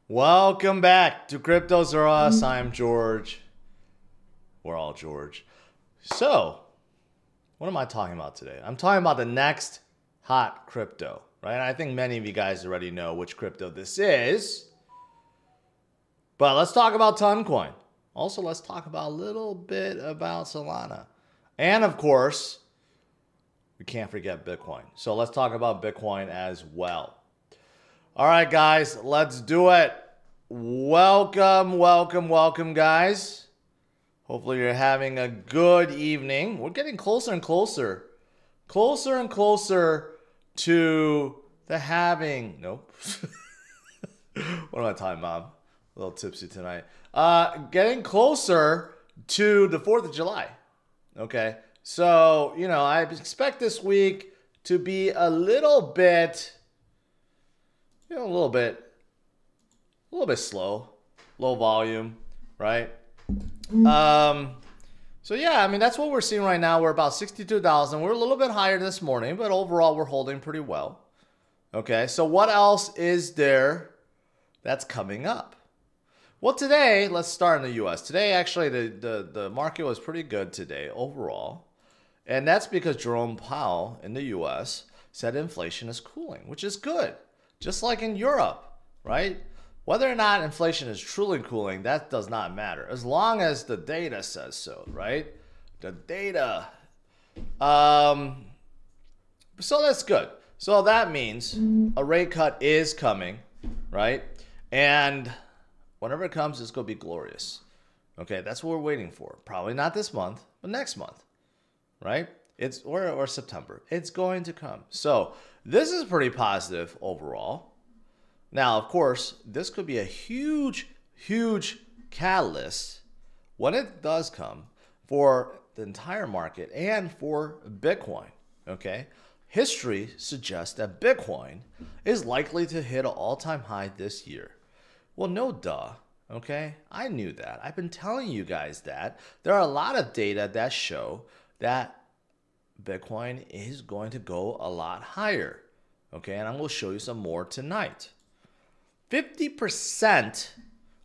Welcome back to CryptosRUs. I'm George. We're all George. So, what am I talking about today? I'm talking about the next hot crypto, right? I think many of you guys already know which crypto this is. But let's talk about Toncoin. Also, let's talk about a little bit about Solana. And of course, we can't forget Bitcoin. So let's talk about Bitcoin as well. All right, guys, let's do it. Welcome, guys. Hopefully you're having a good evening. We're getting closer and closer to the halving. Nope. What am I talking about? A little tipsy tonight. Getting closer to the 4th of July. Okay. So, I expect this week to be a little bit, a little bit slow, low volume, right? So yeah, that's what we're seeing right now. We're about 62,000. We're a little bit higher this morning, but overall we're holding pretty well. Okay, so what else is there that's coming up? Well, today, let's start in the US. Today, actually, the market was pretty good today overall. And that's because Jerome Powell in the US said inflation is cooling, which is good. Just like in Europe, right? Whether or not inflation is truly cooling, that does not matter. As long as the data says so, right? The data. So that's good. So that means a rate cut is coming, right? And whenever it comes, it's going to be glorious. Okay, that's what we're waiting for. Probably not this month, but next month, right? Or September. It's going to come. So this is pretty positive overall. Now, of course, this could be a huge catalyst when it does come for the entire market and for Bitcoin, okay? History suggests that Bitcoin is likely to hit an all-time high this year. Well, no duh, okay? I knew that. I've been telling you guys that. There are a lot of data that show that Bitcoin is going to go a lot higher, okay? And I'm going to show you some more tonight. 50%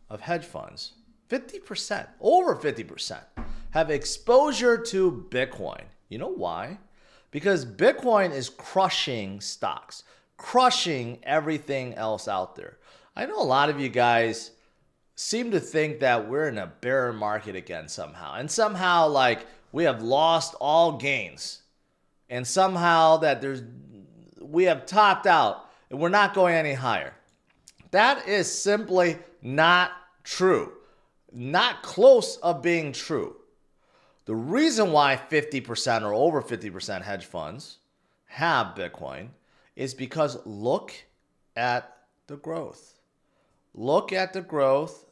of hedge funds, 50%, over 50%, have exposure to Bitcoin. You know why? Because Bitcoin is crushing stocks, crushing everything else out there. I know a lot of you guys seem to think that we're in a bear market again somehow. And somehow, like, we have lost all gains. And somehow that we have topped out and we're not going any higher. That is simply not true. Not close of being true. The reason why 50% or over 50% hedge funds have Bitcoin is because look at the growth. Look at the growth.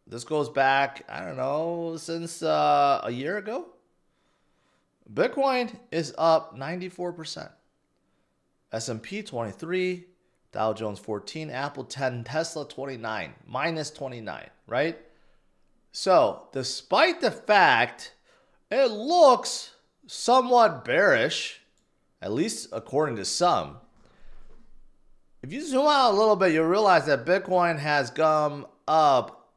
This goes back, I don't know, since a year ago. Bitcoin is up 94%. S&P 23%. Dow Jones 14, Apple 10, Tesla 29, minus 29, right? So, despite the fact it looks somewhat bearish, at least according to some, if you zoom out a little bit, you'll realize that Bitcoin has come up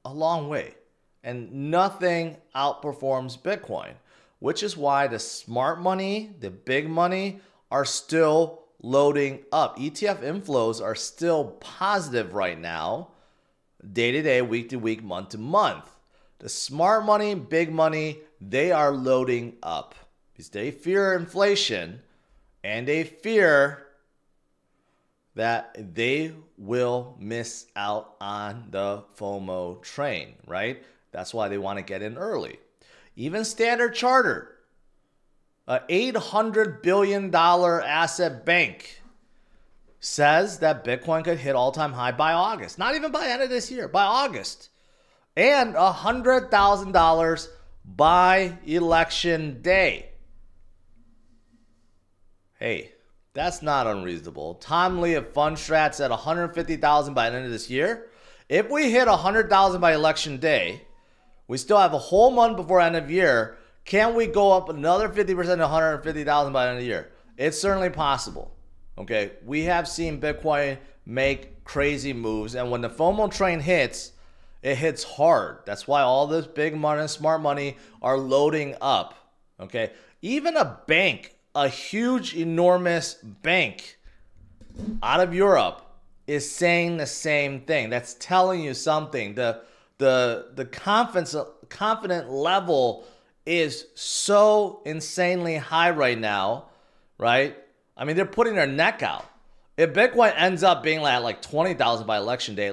a long way and nothing outperforms Bitcoin, which is why the smart money, the big money, are still loading up. ETF inflows are still positive right now, day to day, week to week, month to month. The smart money, big money, they are loading up because they fear inflation and they fear that they will miss out on the FOMO train, right? That's why they want to get in early. Even Standard Chartered, an $800 billion asset bank, says that Bitcoin could hit all-time high by August. Not even by end of this year, by August. And $100,000 by election day. Hey, that's not unreasonable. Tom Lee of Fundstrat said $150,000 by the end of this year. If we hit $100,000 by election day, we still have a whole month before end of year. Can we go up another 50% to $150,000 by the end of the year? It's certainly possible. Okay, we have seen Bitcoin make crazy moves, and when the FOMO train hits, it hits hard. That's why all this big money, smart money are loading up. Okay, even a bank, a huge, enormous bank out of Europe is saying the same thing. That's telling you something. The confident level is so insanely high right now, right? I mean, they're putting their neck out. If Bitcoin ends up being like 20,000 by election day,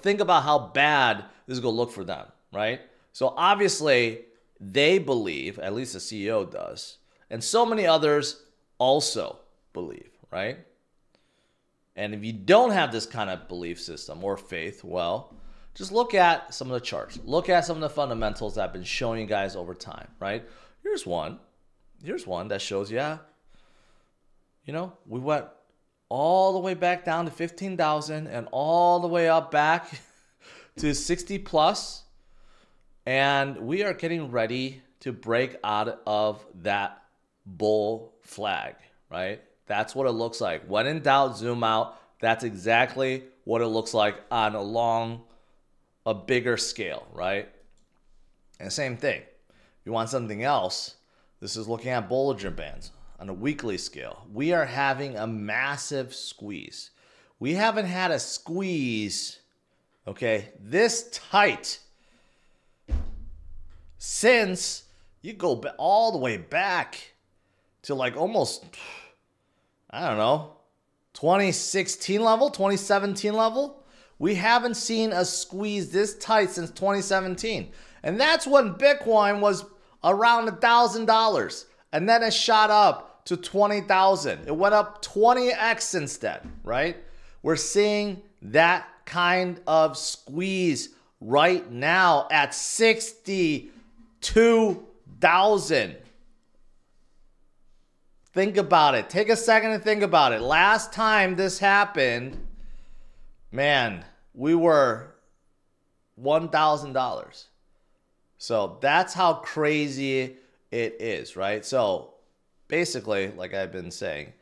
think about how bad this is going to look for them, right? So obviously, they believe, at least the CEO does, and so many others also believe, right? And if you don't have this kind of belief system or faith, well, just look at some of the charts. Look at some of the fundamentals that I've been showing you guys over time, right? Here's one that shows, yeah, you know, we went all the way back down to 15,000 and all the way up back to 60 plus. And we are getting ready to break out of that bull flag, right? That's what it looks like. When in doubt, zoom out. That's exactly what it looks like on a bigger scale, right? And same thing. If you want something else, this is looking at Bollinger Bands on a weekly scale. We are having a massive squeeze. We haven't had a squeeze, okay, this tight since you go all the way back to like almost, I don't know, 2016 level, 2017 level. We haven't seen a squeeze this tight since 2017. And that's when Bitcoin was around $1,000. And then it shot up to 20,000. It went up 20x since then, right? We're seeing that kind of squeeze right now at 62,000. Think about it. Take a second to think about it. Last time this happened, man, we were $1,000. So that's how crazy it is, right? So basically, like I've been saying,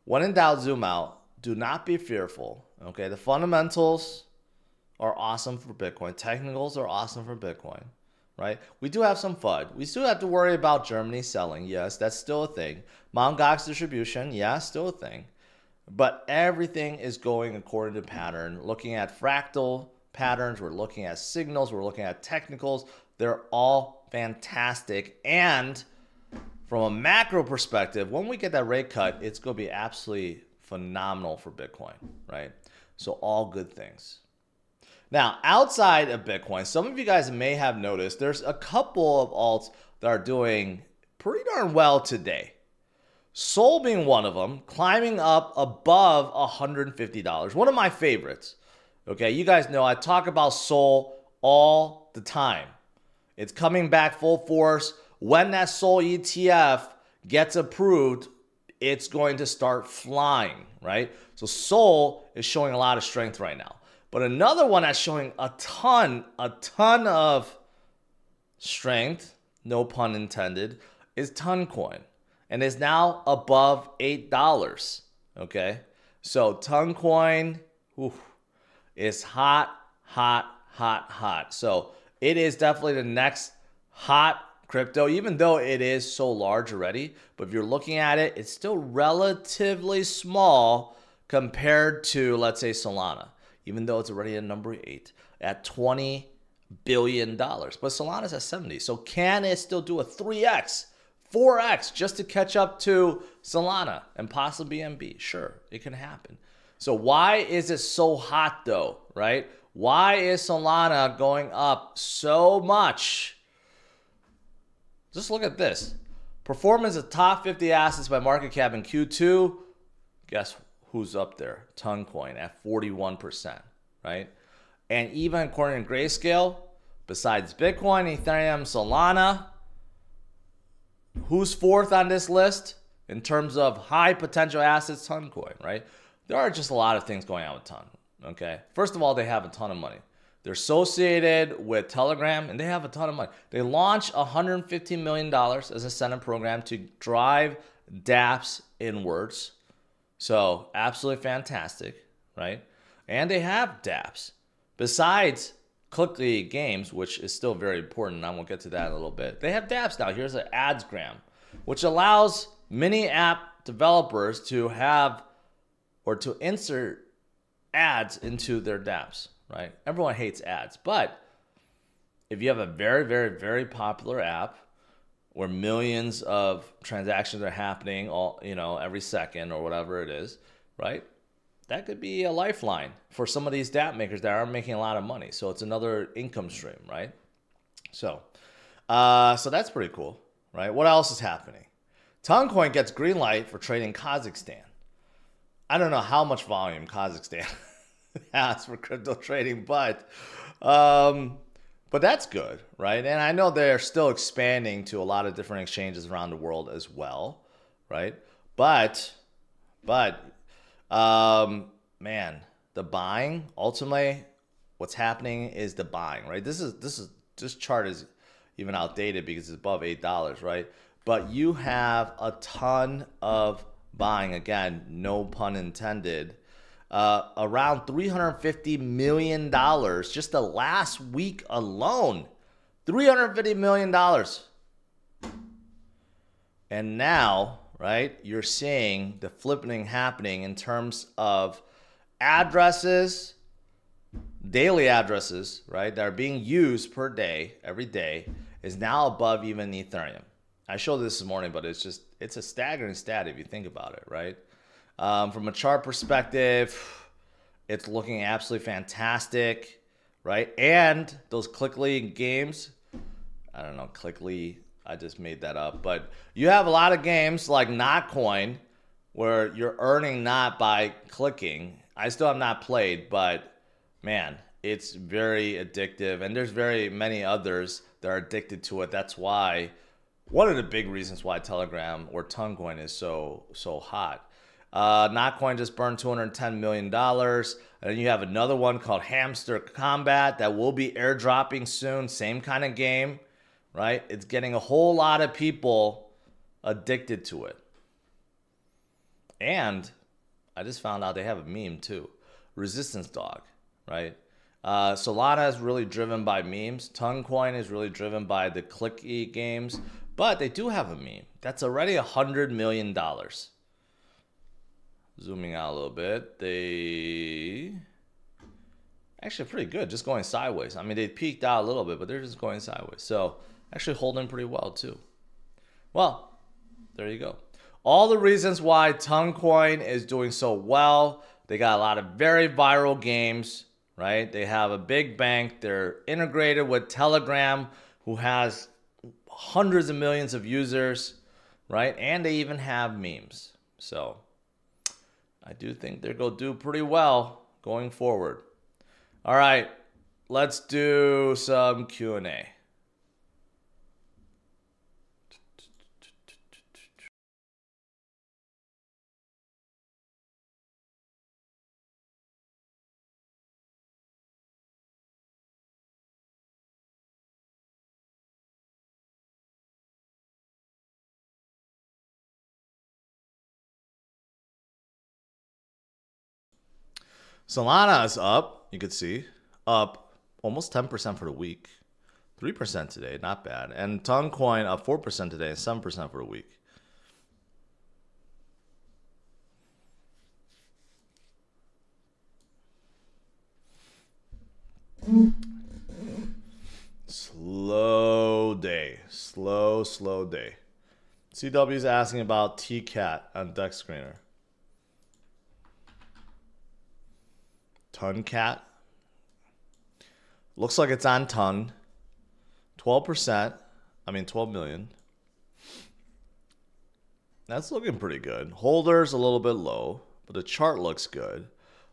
when in doubt, zoom out. Do not be fearful, okay? The fundamentals are awesome for Bitcoin. Technicals are awesome for Bitcoin, right? We do have some FUD. We still have to worry about Germany selling. Yes, that's still a thing. Mt. Gox distribution, yeah, still a thing. But everything is going according to pattern. Looking at fractal patterns, we're looking at signals, we're looking at technicals. They're all fantastic. And from a macro perspective, when we get that rate cut, it's going to be absolutely phenomenal for Bitcoin, right? So all good things. Now, outside of Bitcoin, some of you guys may have noticed there's a couple of alts that are doing pretty darn well today. Sol being one of them, climbing up above $150. One of my favorites. Okay, you guys know I talk about Sol all the time. It's coming back full force. When that Sol ETF gets approved, it's going to start flying, right? So Sol is showing a lot of strength right now. But another one that's showing a ton of strength, no pun intended, is Toncoin. And is now above $8, okay? So Toncoin is hot. So it is definitely the next hot crypto, even though it is so large already. But if you're looking at it, it's still relatively small compared to, let's say, Solana, even though it's already at number 8 at $20 billion. But Solana's at 70. So can it still do a 3x, 4x just to catch up to Solana and possibly BNB? Sure, it can happen. So why is it so hot though, right? Why is Solana going up so much? Just look at this. Performance of top 50 assets by market cap in Q2. Guess who's up there? Toncoin at 41%, right? And even according to Grayscale, besides Bitcoin, Ethereum, Solana, who's fourth on this list in terms of high potential assets? Toncoin, right? There are just a lot of things going on with Ton, okay? First of all, they have a ton of money. They're associated with Telegram, and they have a ton of money. They launched $115 million as a incentive program to drive dApps inwards. So absolutely fantastic, right? And they have dApps. Besides Clickly Games, which is still very important, and I won't get to that in a little bit. They have dApps now. Here's an adsgram, which allows many app developers to have or to insert ads into their dApps, right? Everyone hates ads, but if you have a very, very, very popular app where millions of transactions are happening all, every second or whatever it is, right? That could be a lifeline for some of these dApp makers that aren't making a lot of money. So it's another income stream, right? So that's pretty cool, right? What else is happening? Toncoin gets green light for trading Kazakhstan. I don't know how much volume Kazakhstan has for crypto trading, but that's good, right? And I know they're still expanding to a lot of different exchanges around the world as well, right? But man, the buying, ultimately, what's happening is the buying, right? This chart is even outdated because it's above $8, right? But you have a ton of buying, again, no pun intended, around $350 million just the last week alone. $350 million. And now, right, you're seeing the flipping happening in terms of addresses, daily addresses, right, that are being used per day, every day, is now above even Ethereum. I showed this morning, but it's a staggering stat if you think about it, right? From a chart perspective, it's looking absolutely fantastic, right? And those Clickly games, I don't know, Clickly, I just made that up. But you have a lot of games like Notcoin where you're earning not by clicking. I still have not played, but man, it's very addictive. And there's very many others that are addicted to it. That's why, one of the big reasons why Telegram or Toncoin is so hot. Notcoin just burned $210 million. And then you have another one called Hamster Combat that will be airdropping soon. Same kind of game, right? It's getting a whole lot of people addicted to it. And I just found out they have a meme too. Resistance Dog, right? Solana is really driven by memes. Toncoin is really driven by the clicky games. But they do have a meme that's already $100 million. Zooming out a little bit, they actually pretty good, just going sideways. I mean, they peaked out a little bit, but they're just going sideways. So actually holding pretty well too. Well, there you go. All the reasons why Toncoin is doing so well. They got a lot of very viral games, right? They have a big bank. They're integrated with Telegram, who has hundreds of millions of users, right? And they even have memes. So I do think they're going to do pretty well going forward. All right, let's do some Q&A. Solana is up, you could see, up almost 10% for the week. 3% today, not bad. And Toncoin up 4% today and 7% for the week. Slow day. Slow day. CW is asking about TCAT on Deck Screener. Toncat. Looks like it's on Ton. 12%. I mean, 12 million. That's looking pretty good. Holders a little bit low, but the chart looks good.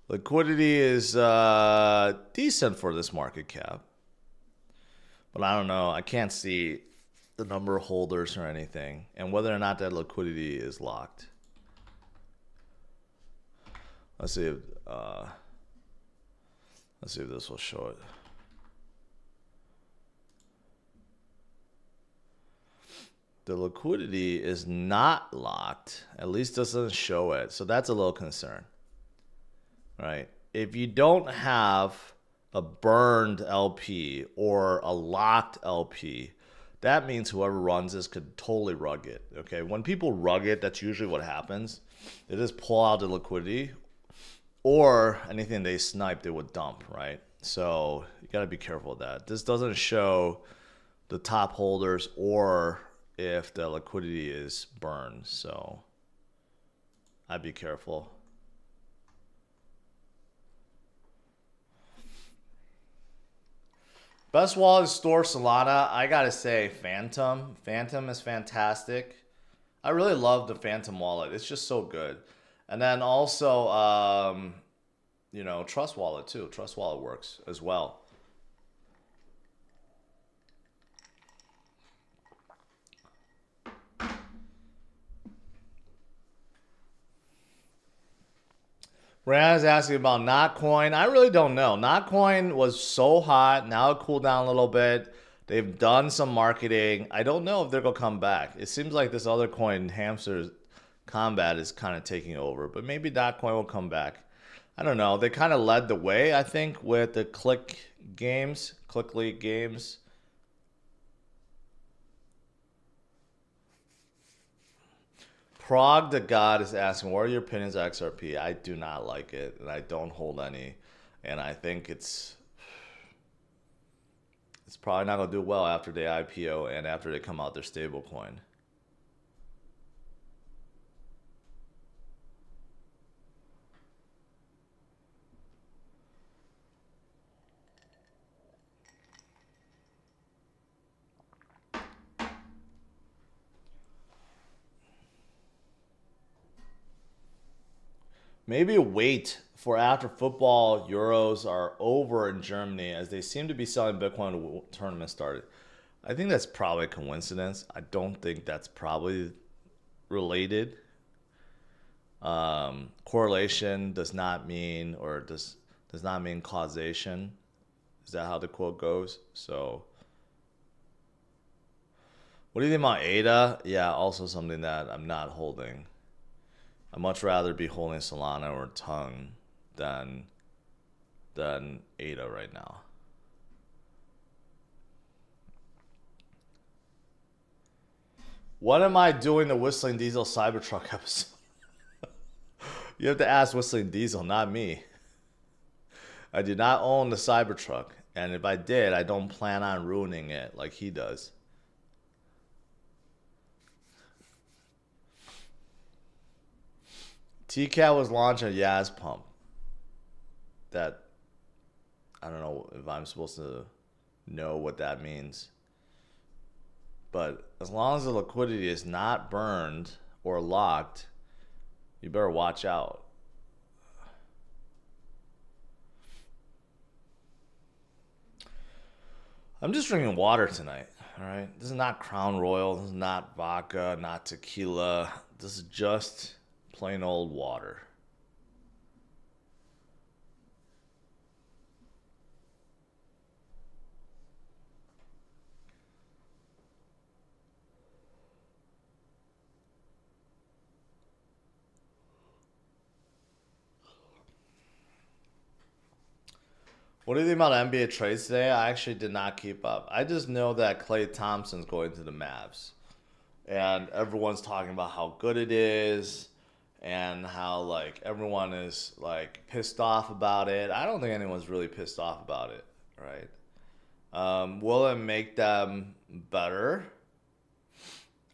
Liquidity is decent for this market cap. But I don't know. I can't see the number of holders or anything, and whether or not that liquidity is locked. Let's see if this will show it. the liquidity is not locked. At least doesn't show it. So that's a little concern, right? If you don't have a burned LP or a locked LP, that means whoever runs this could totally rug it, okay? When people rug it, that's usually what happens. They just pull out the liquidity, or anything they snipe, they would dump, right? So you got to be careful of that. This doesn't show the top holders or if the liquidity is burned. So I'd be careful. Best wallet to store Solana, I gotta say Phantom. Phantom is fantastic. I really love the Phantom wallet. It's just so good. And then also, you know, Trust Wallet too. Trust Wallet works as well. Brianna is asking about Toncoin. I really don't know. Toncoin was so hot. Now it cooled down a little bit. They've done some marketing. I don't know if they're going to come back. It seems like this other coin, Hamster's Combat, is kind of taking over. But maybe Toncoin will come back. I don't know. They kind of led the way, I think, with the Click League games. Prague the God is asking, what are your opinions on XRP? I do not like it, and I don't hold any. And I think it's probably not going to do well after they IPO and after they come out their stable coin. Maybe wait for after football Euros are over in Germany, as they seem to be selling Bitcoin when the tournament started. I think that's probably a coincidence. I don't think that's probably related. Correlation does not mean, or does not mean causation. Is that how the quote goes? So what do you think about ADA? Yeah, also something that I'm not holding. I'd much rather be holding Solana or Tongue than ADA right now. What am I doing the Whistling Diesel Cybertruck episode? You have to ask Whistling Diesel, not me. I do not own the Cybertruck, and if I did, I don't plan on ruining it like he does. TCAT was launching a Yaz pump. That, I don't know if I'm supposed to know what that means. But as long as the liquidity is not burned or locked, you better watch out. I'm just drinking water tonight, all right? This is not Crown Royal. This is not vodka, not tequila. This is just plain old water. What do you think about NBA trades today? I actually did not keep up. I just know that Klay Thompson's going to the Mavs. And everyone's talking about how good it is and how like everyone is like pissed off about it. I don't think anyone's really pissed off about it, right? Will it make them better?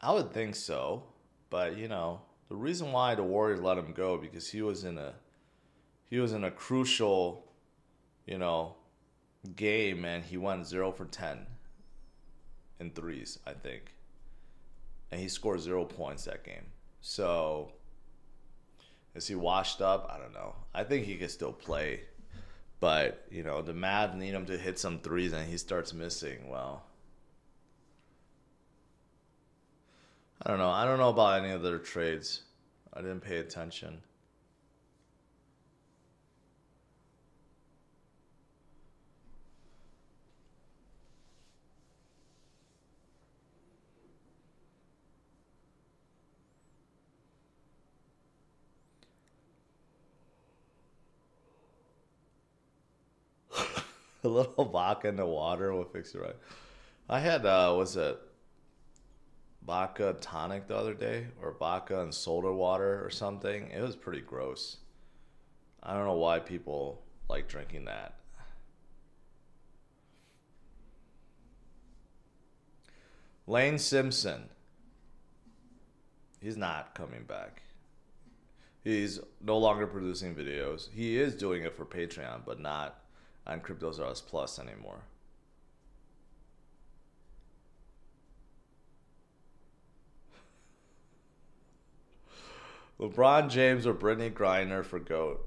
I would think so. But you know, the reason why the Warriors let him go because he was in a crucial, you know, game, and he went 0 for 10 in threes, I think. And he scored 0 points that game. So, is he washed up? I don't know. I think he could still play. But, you know, the Mavs need him to hit some threes and he starts missing. Well, I don't know. I don't know about any other trades. I didn't pay attention. A little vodka in the water will fix it right. I had, was it vodka tonic the other day? Or vodka and soda water or something? It was pretty gross. I don't know why people like drinking that. Lane Simpson. He's not coming back. He's no longer producing videos. He is doing it for Patreon, but not on CryptosRUs Plus anymore. LeBron James or Brittany Griner for GOAT.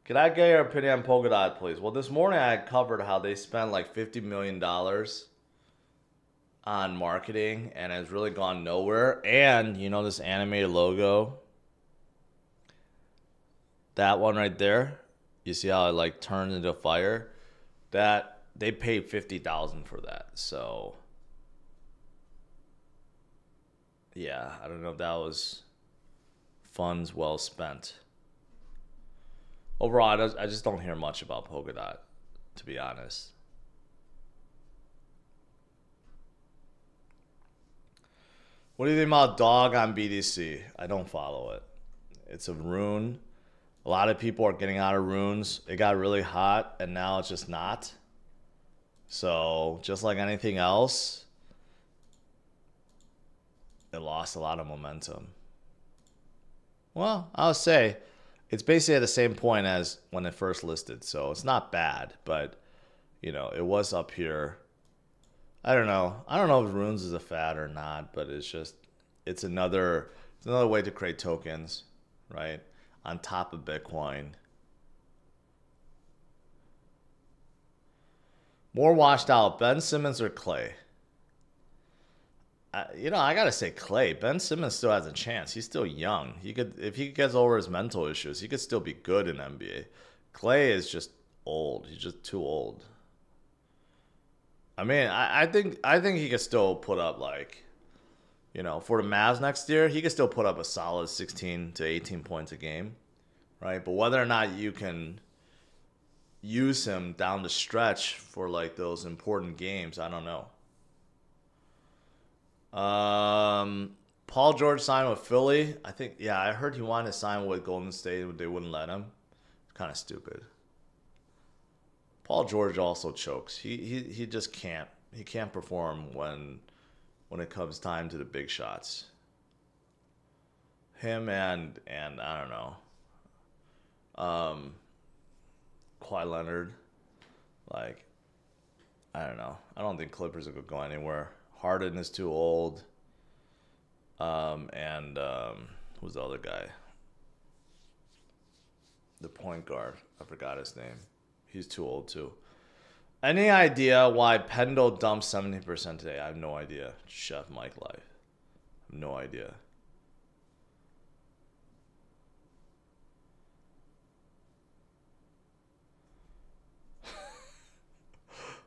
Can I get your opinion on Polkadot, please? Well, this morning I covered how they spent like $50 million on marketing and has really gone nowhere. And you know this animated logo? That one right there? You see how it like turned into fire? That they paid $50,000 for that. So yeah, I don't know if that was funds well spent. Overall, I just don't hear much about Polkadot, to be honest. What do you think about Dog on BTC? I don't follow it. It's a rune. A lot of people are getting out of runes. It got really hot, and now it's just not. So, just like anything else, it lost a lot of momentum. Well, I'll say it's basically at the same point as when it first listed. So, it's not bad, but, you know, it was up here. I don't know. I don't know if runes is a fad or not, but it's another way to create tokens, right? On top of Bitcoin. More washed out, Ben Simmons or Clay? You know, I gotta say Clay. Ben Simmons still has a chance. He's still young. If he gets over his mental issues, he could still be good in NBA. Clay is just old. He's just too old. I mean, I think he could still put up like, you know, for the Mavs next year, he could still put up a solid 16 to 18 points a game, right? But whether or not you can use him down the stretch for like those important games, I don't know. Paul George signed with Philly. I think, yeah, I heard he wanted to sign with Golden State, but they wouldn't let him. It's kind of stupid. Paul George also chokes. He just can't. He can't perform when it comes time to the big shots. Him and I don't know. Kawhi Leonard. Like, I don't know. I don't think Clippers are gonna go anywhere. Harden is too old. Who's the other guy? The point guard. I forgot his name. He's too old too. Any idea why Pendle dumped 70% today? I have no idea. Chef Mike Life. I have no idea.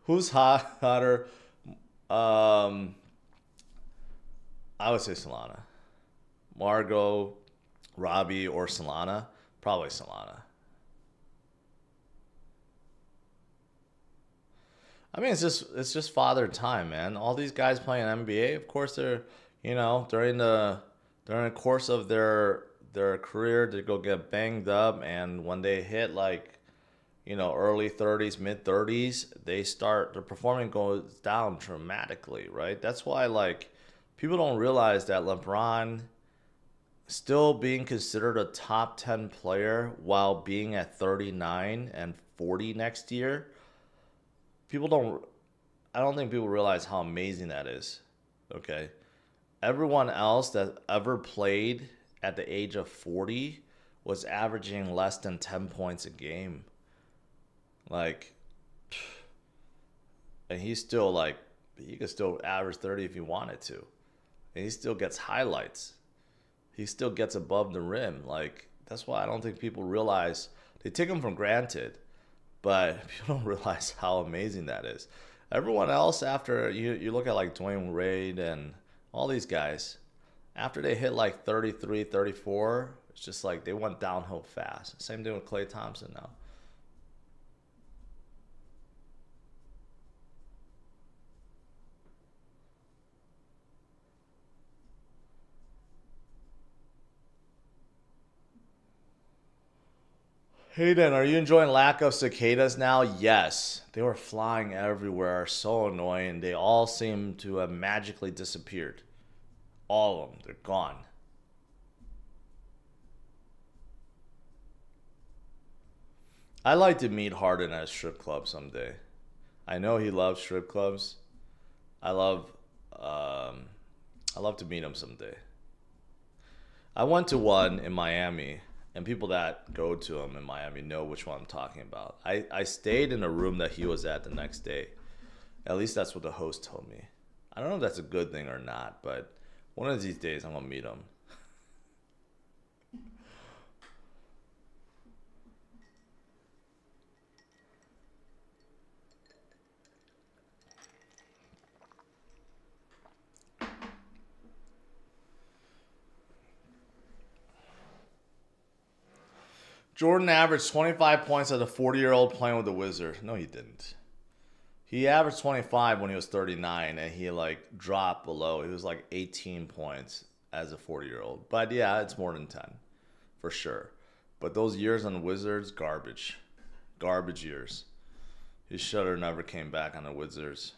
Who's hotter? I would say Solana. Margot, Robbie, or Solana? Probably Solana. I mean, it's just father time, man. All these guys playing NBA, of course, they're, you know, during the course of their career, they go get banged up, and when they hit like, you know, early 30s, mid 30s, their performance goes down dramatically, right? That's why like people don't realize that LeBron still being considered a top 10 player while being at 39 and 40 next year. I don't think people realize how amazing that is. Okay. Everyone else that ever played at the age of 40 was averaging less than 10 points a game. Like, and he's still like, he could still average 30 if he wanted to. And he still gets highlights. He still gets above the rim. Like, that's why I don't think people realize, they take him for granted. But people don't realize how amazing that is. Everyone else, after you look at like Dwayne Wade and all these guys, after they hit like 33, 34, it's just like they went downhill fast. Same thing with Klay Thompson now. Hayden, are you enjoying lack of cicadas now? Yes. They were flying everywhere. So annoying. They all seem to have magically disappeared. All of them. They're gone. I'd like to meet Harden at a strip club someday. I know he loves strip clubs. I love to meet him someday. I went to one in Miami, and people that go to them in Miami know which one I'm talking about. I stayed in a room that he was at the next day. At least that's what the host told me. I don't know if that's a good thing or not, but one of these days I'm going to meet him. Jordan averaged 25 points as a 40-year-old playing with the Wizards. No, he didn't. He averaged 25 when he was 39, and he like dropped below. He was like 18 points as a 40-year-old. But yeah, it's more than 10 for sure. But those years on the Wizards, garbage. Garbage years. His shutter never came back on the Wizards.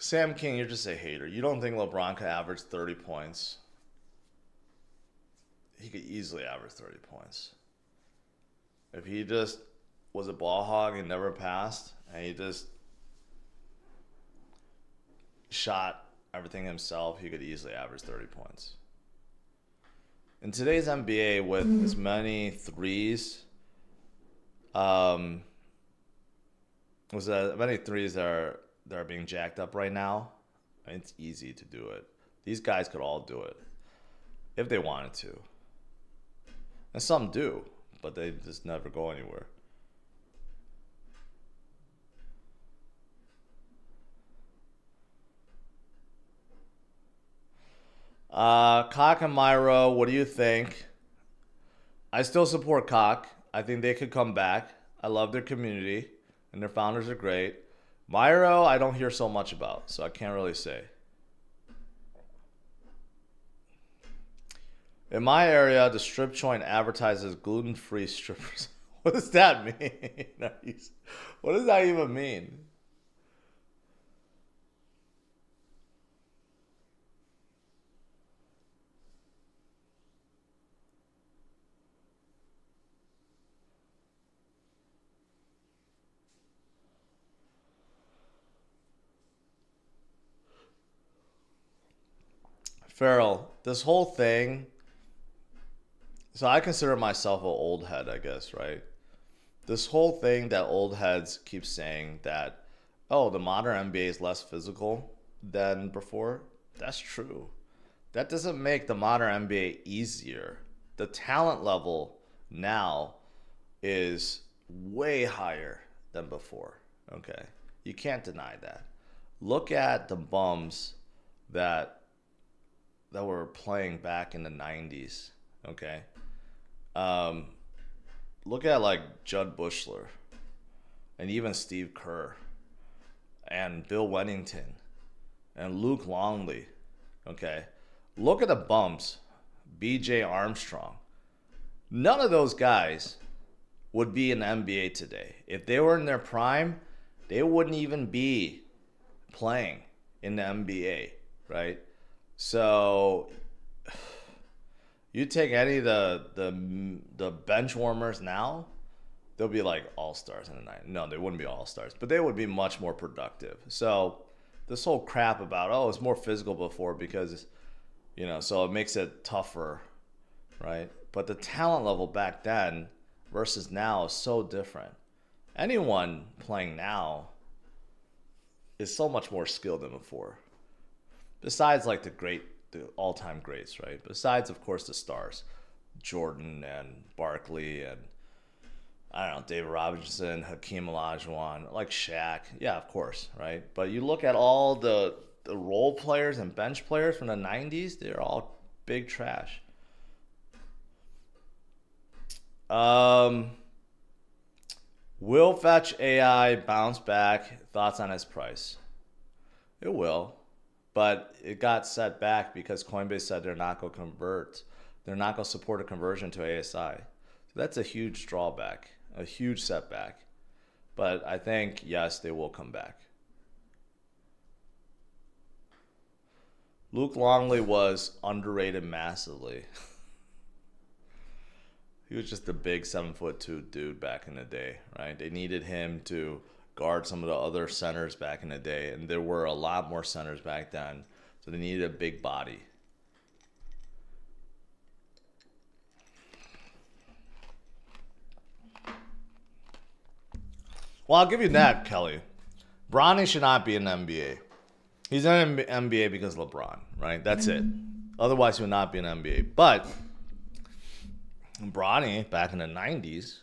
Sam King, you're just a hater. You don't think LeBron could average 30 points? He could easily average 30 points. If he just was a ball hog and never passed, and he just shot everything himself, he could easily average 30 points. In today's NBA, with as many threes, many threes that are being jacked up right now, I mean, it's easy to do it. These guys could all do it if they wanted to. And some do, but they just never go anywhere. Cock and Myro, what do you think? I still support Cock. I think they could come back. I love their community, and their founders are great. Myro, I don't hear so much about, so I can't really say. In my area, the strip joint advertises gluten-free strippers. What does that mean? What does that even mean? Farrell, this whole thing. So I consider myself an old head, I guess, right? This whole thing that old heads keep saying that, oh, the modern NBA is less physical than before. That's true. That doesn't make the modern NBA easier. The talent level now is way higher than before. Okay. You can't deny that. Look at the bums that were playing back in the 90s. Okay. Look at like Judd Bushler and even Steve Kerr and Bill Wennington and Luke Longley. Okay. Look at the bums. BJ Armstrong. None of those guys would be in the NBA today. If they were in their prime, they wouldn't even be playing in the NBA, right? So you take any of the bench warmers now, they'll be like all-stars in the night. No, they wouldn't be all-stars, but they would be much more productive. So this whole crap about, oh, it's more physical before because, so it makes it tougher, right? But the talent level back then versus now is so different. Anyone playing now is so much more skilled than before. Besides like the all-time greats, right? Besides, of course, the stars, Jordan and Barkley and, I don't know, David Robinson, Hakeem Olajuwon, like Shaq. Yeah, of course, right? But you look at all the role players and bench players from the 90s, they're all big trash. Will Fetch AI bounce back? Thoughts on its price? It will, but it got set back because Coinbase said they're not going to convert. They're not going to support a conversion to ASI. So that's a huge drawback, a huge setback. But I think, yes, they will come back. Luke Longley was underrated massively. He was just a big 7'2" dude back in the day, right? They needed him to guard some of the other centers back in the day, and there were a lot more centers back then, so they needed a big body. Well, I'll give you that, Kelly. Bronny should not be in the NBA. He's in the NBA because of LeBron, right? That's it. Otherwise, he would not be in the NBA. But Bronny, back in the 90s,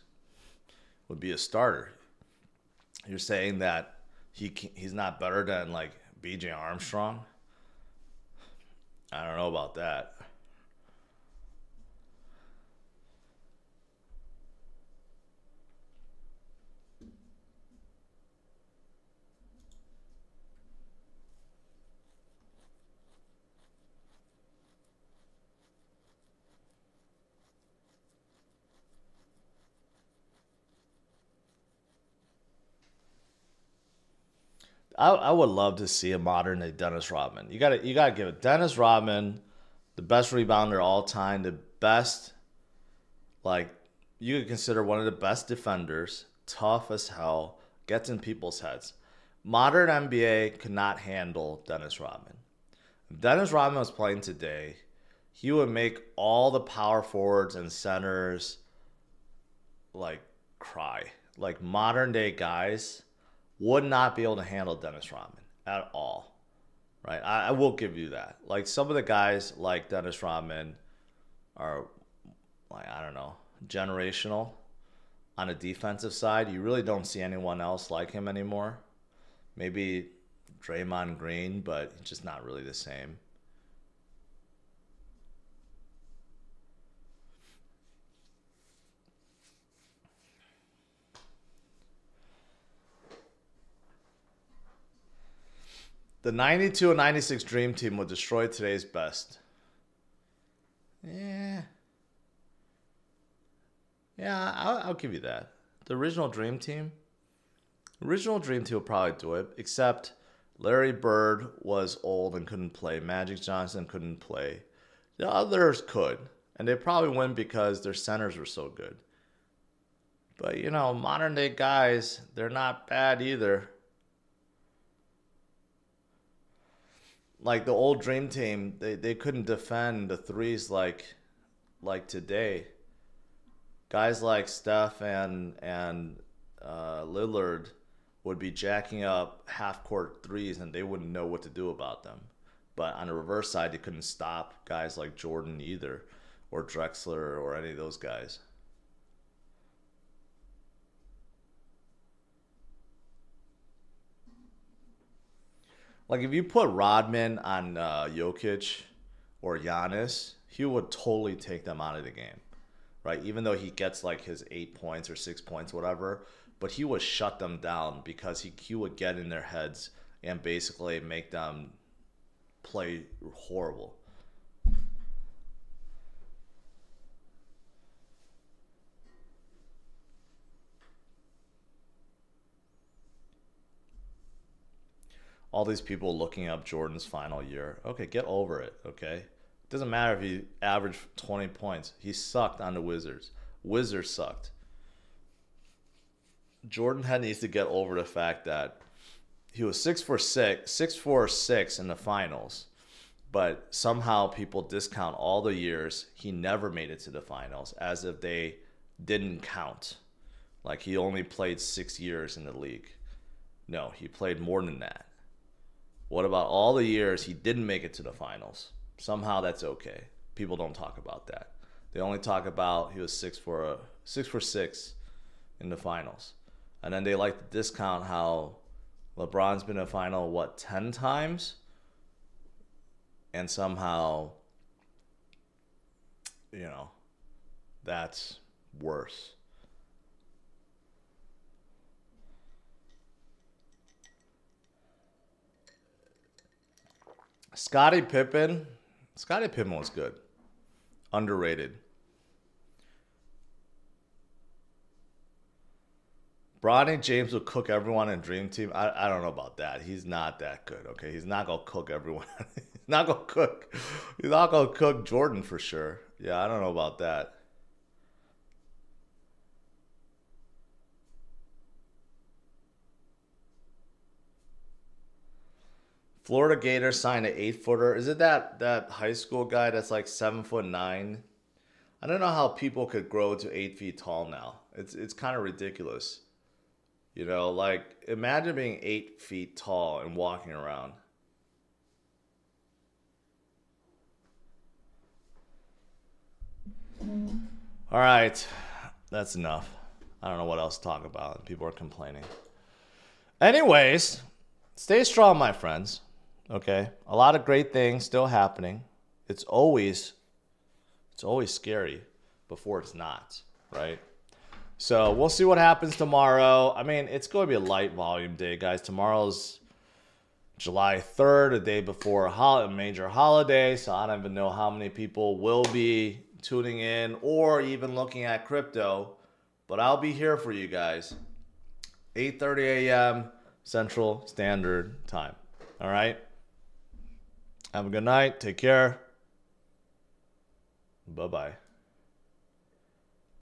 would be a starter. You're saying that he's not better than, like, B.J. Armstrong? I don't know about that. I would love to see a modern day Dennis Rodman. You gotta give it. Dennis Rodman, the best rebounder all time, the best, like, you could consider one of the best defenders, tough as hell, gets in people's heads. Modern NBA could not handle Dennis Rodman. If Dennis Rodman was playing today, he would make all the power forwards and centers like cry. Like, modern day guys would not be able to handle Dennis Rodman at all, right? I will give you that. Like, some of the guys like Dennis Rodman are, like, I don't know, generational on the defensive side. You really don't see anyone else like him anymore. Maybe Draymond Green, but just not really the same. The 92 and 96 Dream Team would destroy today's best. Yeah. Yeah, I'll give you that. The original Dream Team will probably do it, except Larry Bird was old and couldn't play. Magic Johnson couldn't play. The others could, and they probably win because their centers were so good. But, you know, modern day guys, they're not bad either. Like the old Dream Team, they couldn't defend the threes like today. Guys like Steph and Lillard would be jacking up half court threes and they wouldn't know what to do about them. But on the reverse side, they couldn't stop guys like Jordan either, or Drexler, or any of those guys. Like, if you put Rodman on Jokic or Giannis, he would totally take them out of the game, right? Even though he gets like his 8 points or 6 points, whatever, but he would shut them down because he would get in their heads and basically make them play horrible. All these people looking up Jordan's final year. Okay, get over it, okay? It doesn't matter if he averaged 20 points. He sucked on the Wizards. Wizards sucked. Jordan needs to get over the fact that he was 6'4", 6'6" in the finals, but somehow people discount all the years he never made it to the finals as if they didn't count. Like, he only played 6 years in the league. No, he played more than that. What about all the years he didn't make it to the finals? Somehow that's okay. People don't talk about that. They only talk about he was 6'6" in the finals. And then they like to discount how LeBron's been in a final, 10 times? And somehow, that's worse. Scottie Pippen. Scottie Pippen was good. Underrated. Bronny James will cook everyone in Dream Team. I don't know about that. He's not that good, okay? He's not going to cook everyone. He's not going to cook. He's not going to cook Jordan for sure. Yeah, I don't know about that. Florida Gators signed an 8-footer. Is it that high school guy that's like 7'9"? I don't know how people could grow to 8 feet tall now. It's kind of ridiculous. You know, like imagine being 8 feet tall and walking around. All right, that's enough. I don't know what else to talk about. People are complaining. Anyways, stay strong, my friends. Okay, a lot of great things still happening. It's always scary before it's not, right? So we'll see what happens tomorrow. I mean, it's going to be a light volume day, guys. Tomorrow's July 3rd, a day before a major holiday. So I don't even know how many people will be tuning in or even looking at crypto. But I'll be here for you guys. 8:30 a.m. Central Standard Time. All right? Have a good night. Take care. Bye-bye.